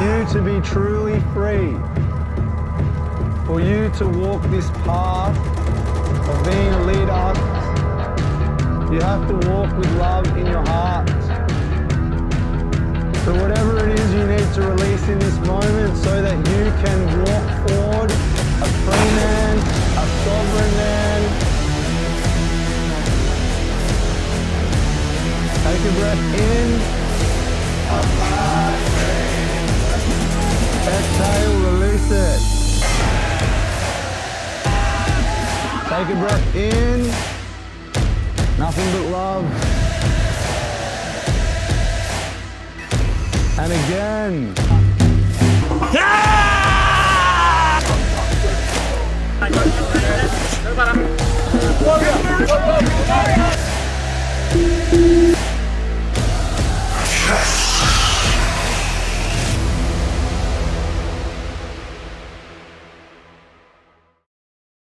you to be truly free, for you to walk this path of being a leader, you have to walk with love in your heart. So whatever it is you need to release in this moment so that you can walk forward a free man, a sovereign man. Take a breath in. Exhale, release it. Take a breath in. Nothing but love. And again. Yeah!